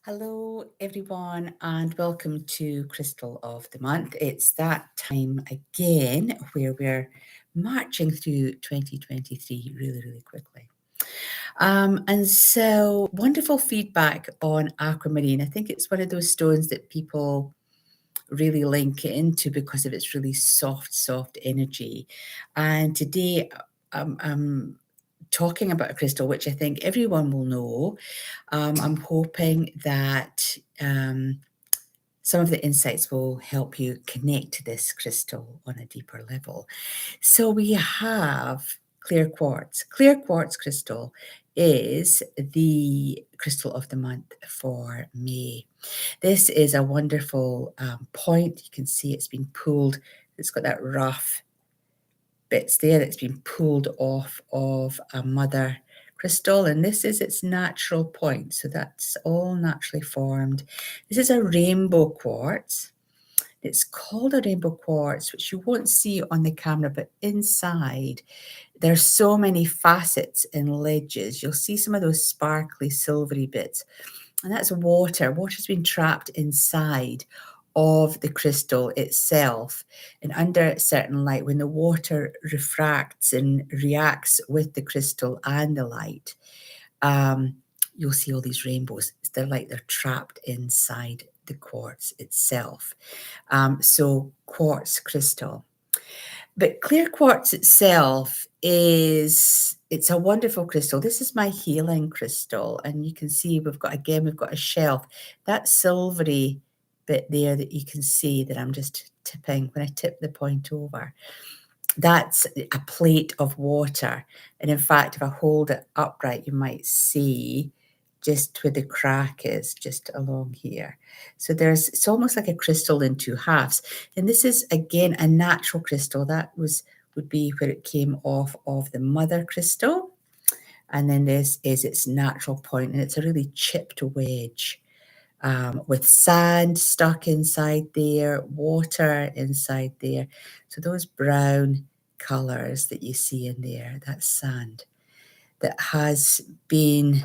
Hello, everyone, and welcome to Crystal of the Month. It's that time again where we're marching through 2023 really, really quickly. And so, wonderful feedback on aquamarine. I think it's one of those stones that people really link into because of its really soft energy. And today, I'm talking about a crystal which I think everyone will know. I'm hoping that some of the insights will help you connect to this crystal on a deeper level. So we have clear quartz. Clear quartz crystal is the crystal of the month for May. This is a wonderful point. You can see it's been pulled. It's got that rough bits there that's been pulled off of a mother crystal, and this is its natural point. So that's all naturally formed. This is a rainbow quartz. It's called a rainbow quartz, which you won't see on the camera, but inside there's so many facets and ledges. You'll see some of those sparkly silvery bits, and that's water. Water's been trapped inside of the crystal itself, and under certain light, when the water refracts and reacts with the crystal and the light, you'll see all these rainbows. They're like they're trapped inside the quartz itself. So quartz crystal. But clear quartz itself it's a wonderful crystal. This is my healing crystal, and you can see we've got a shelf. That silvery bit there that you can see that I'm just tipping when I tip the point over. That's a plate of water. And in fact, if I hold it upright, you might see just where the crack is, just along here. So it's almost like a crystal in two halves. And this is, again, a natural crystal. That would be where it came off of the mother crystal. And then this is its natural point, and it's a really chipped wedge with sand stuck inside there, water inside there. So those brown colours that you see in there, that's sand that has been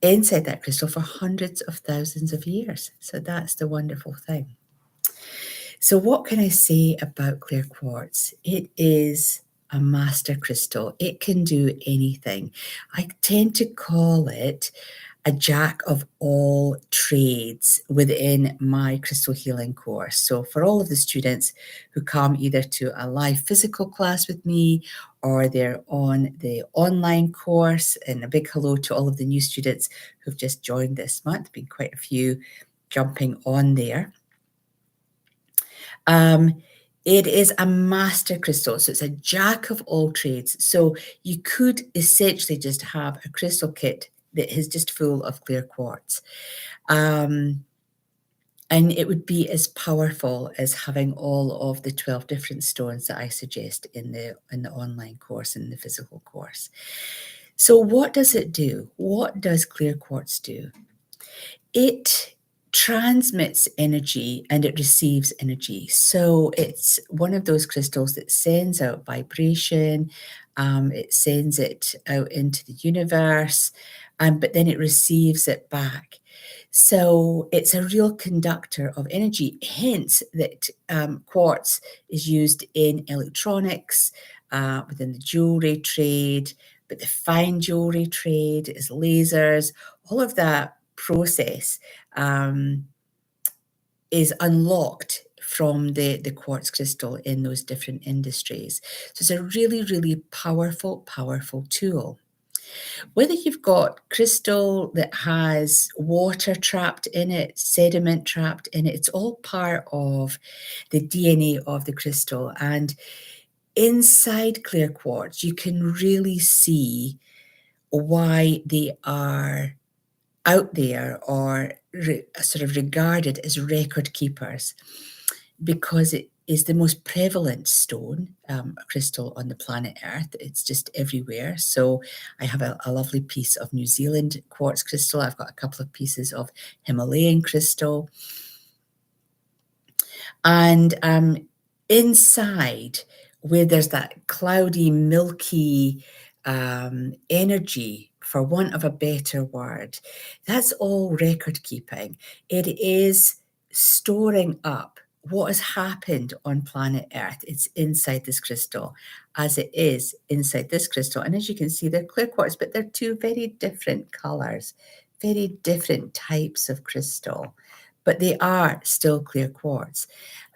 inside that crystal for hundreds of thousands of years. So that's the wonderful thing. So what can I say about clear quartz? It is a master crystal. It can do anything. I tend to call it a jack of all trades within my crystal healing course. So for all of the students who come either to a live physical class with me or they're on the online course, and a big hello to all of the new students who've just joined this month, been quite a few jumping on there. It is a master crystal, so it's a jack of all trades. So you could essentially just have a crystal kit that is just full of clear quartz. And it would be as powerful as having all of the 12 different stones that I suggest in the online course and the physical course. So what does it do? What does clear quartz do? It transmits energy and it receives energy. So it's one of those crystals that sends out vibration, it sends it out into the universe, but then it receives it back. So it's a real conductor of energy, hence that quartz is used in electronics, within the jewelry trade, but the fine jewelry trade is lasers, all of that process is unlocked from the quartz crystal in those different industries. So it's a really, really powerful tool. Whether you've got crystal that has water trapped in it, sediment trapped in it, it's all part of the DNA of the crystal. And inside clear quartz, you can really see why they are out there or sort of regarded as record keepers, because it is the most prevalent stone crystal on the planet Earth. It's just everywhere. So I have a lovely piece of New Zealand quartz crystal. I've got a couple of pieces of Himalayan crystal. And inside, where there's that cloudy, milky energy for want of a better word, that's all record keeping. It is storing up what has happened on planet Earth. It's inside this crystal, as it is inside this crystal. And as you can see, they're clear quartz, but they're two very different colors, very different types of crystal, but they are still clear quartz.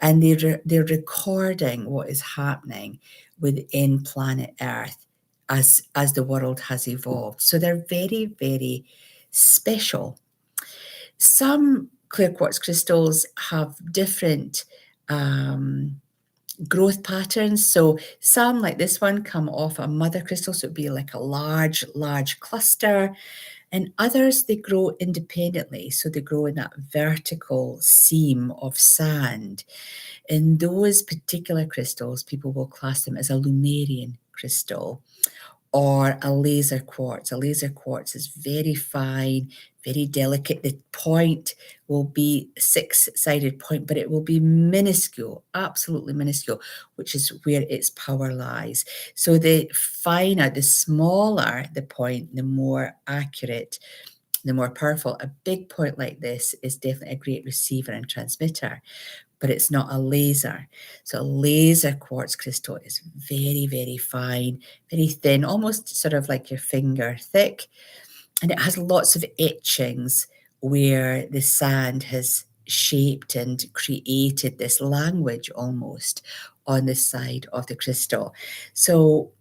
And they're recording what is happening within planet Earth as the world has evolved. So they're very, very special. Some clear quartz crystals have different growth patterns. So some, like this one, come off a mother crystal, so it'd be like a large, large cluster. And others, they grow independently. So they grow in that vertical seam of sand. In those particular crystals, people will class them as a Lumerian crystal or a laser quartz. A laser quartz is very fine, very delicate. The point will be a six-sided point, but it will be minuscule, absolutely minuscule, which is where its power lies. So the finer, the smaller the point, the more accurate, the more powerful. A big point like this is definitely a great receiver and transmitter, but it's not a laser. So a laser quartz crystal is very, very fine, very thin, almost sort of like your finger thick. And it has lots of etchings where the sand has shaped and created this language almost on the side of the crystal. So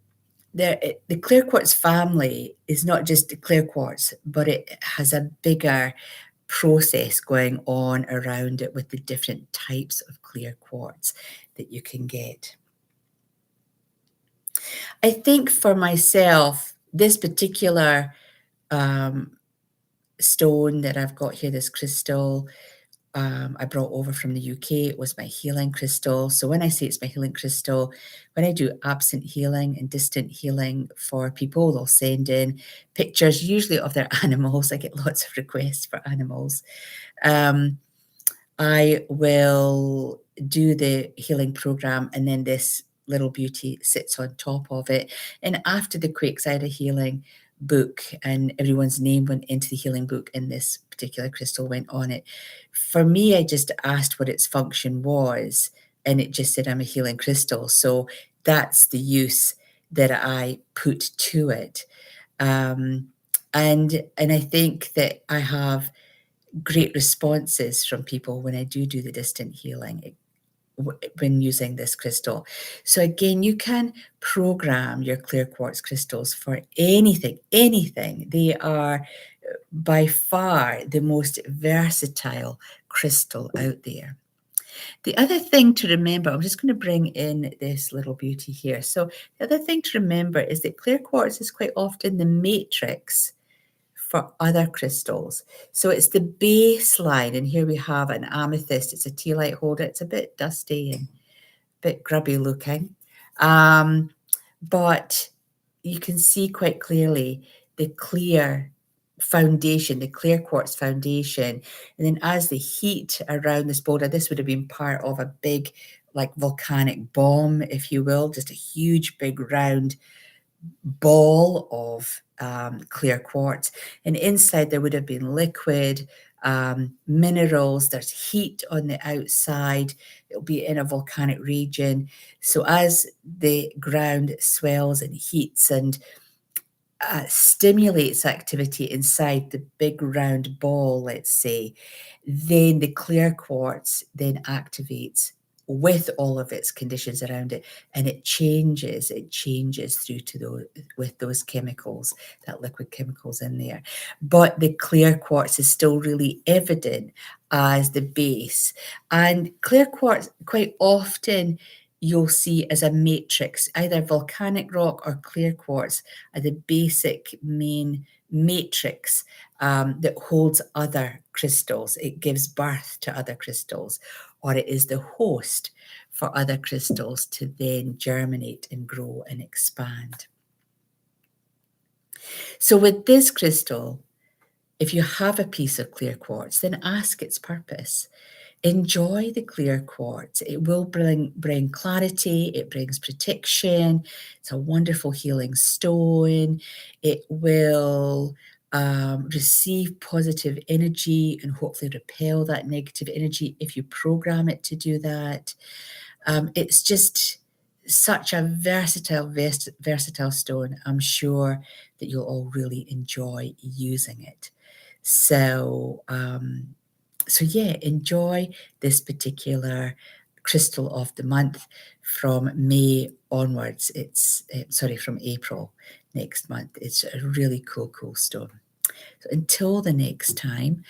the clear quartz family is not just the clear quartz, but it has a bigger process going on around it with the different types of clear quartz that you can get. I think for myself, this particular stone that I've got here, this crystal, I brought over from the UK. It was my healing crystal. So when I say it's my healing crystal, when I do absent healing and distant healing for people, they'll send in pictures, usually of their animals. I get lots of requests for animals. I will do the healing program, and then this little beauty sits on top of it. And after the quakes, I had a healing book, and everyone's name went into the healing book, and this particular crystal went on it. For me, I just asked what its function was, and it just said, I'm a healing crystal. So that's the use that I put to it. And I think that I have great responses from people when I do the distant healing when using this crystal. So again, you can program your clear quartz crystals for anything. They are by far the most versatile crystal out there. The other thing to remember, I'm just going to bring in this little beauty here. So the other thing to remember is that clear quartz is quite often the matrix for other crystals. So it's the baseline, and here we have an amethyst. It's a tea light holder. It's a bit dusty and a bit grubby looking, but you can see quite clearly the clear foundation, the clear quartz foundation. And then as the heat around this boulder, this would have been part of a big, like volcanic bomb, if you will, just a huge, big round ball of clear quartz. And inside there would have been liquid, minerals, there's heat on the outside, it'll be in a volcanic region. So as the ground swells and heats and stimulates activity inside the big round ball, let's say, then the clear quartz then activates with all of its conditions around it, and it changes through to those with those chemicals, that liquid chemicals in there. But the clear quartz is still really evident as the base. And clear quartz quite often you'll see as a matrix, either volcanic rock or clear quartz are the basic main matrix that holds other crystals. It gives birth to other crystals, or it is the host for other crystals to then germinate and grow and expand. So with this crystal, if you have a piece of clear quartz, then ask its purpose. Enjoy the clear quartz. It will bring clarity, it brings protection. It's a wonderful healing stone. It will receive positive energy and hopefully repel that negative energy if you program it to do that. It's just such a versatile stone. I'm sure that you'll all really enjoy using it. So, so yeah, enjoy this particular crystal of the month from May onwards. It's sorry, from April next month. It's a really cool stone. So until the next time,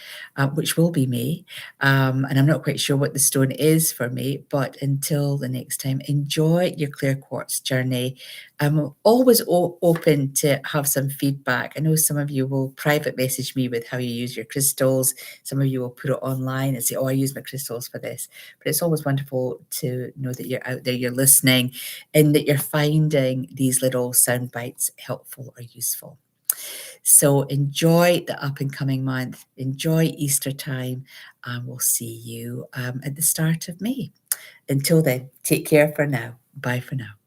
which will be May, and I'm not quite sure what the stone is for May, but until the next time, enjoy your clear quartz journey. I'm always open to have some feedback. I know some of you will private message me with how you use your crystals. Some of you will put it online and say, oh, I use my crystals for this. But it's always wonderful to know that you're out there, you're listening, and that you're finding these little sound bites helpful or useful. So enjoy the up and coming month, enjoy Easter time, and we'll see you at the start of May. Until then, take care for now. Bye for now.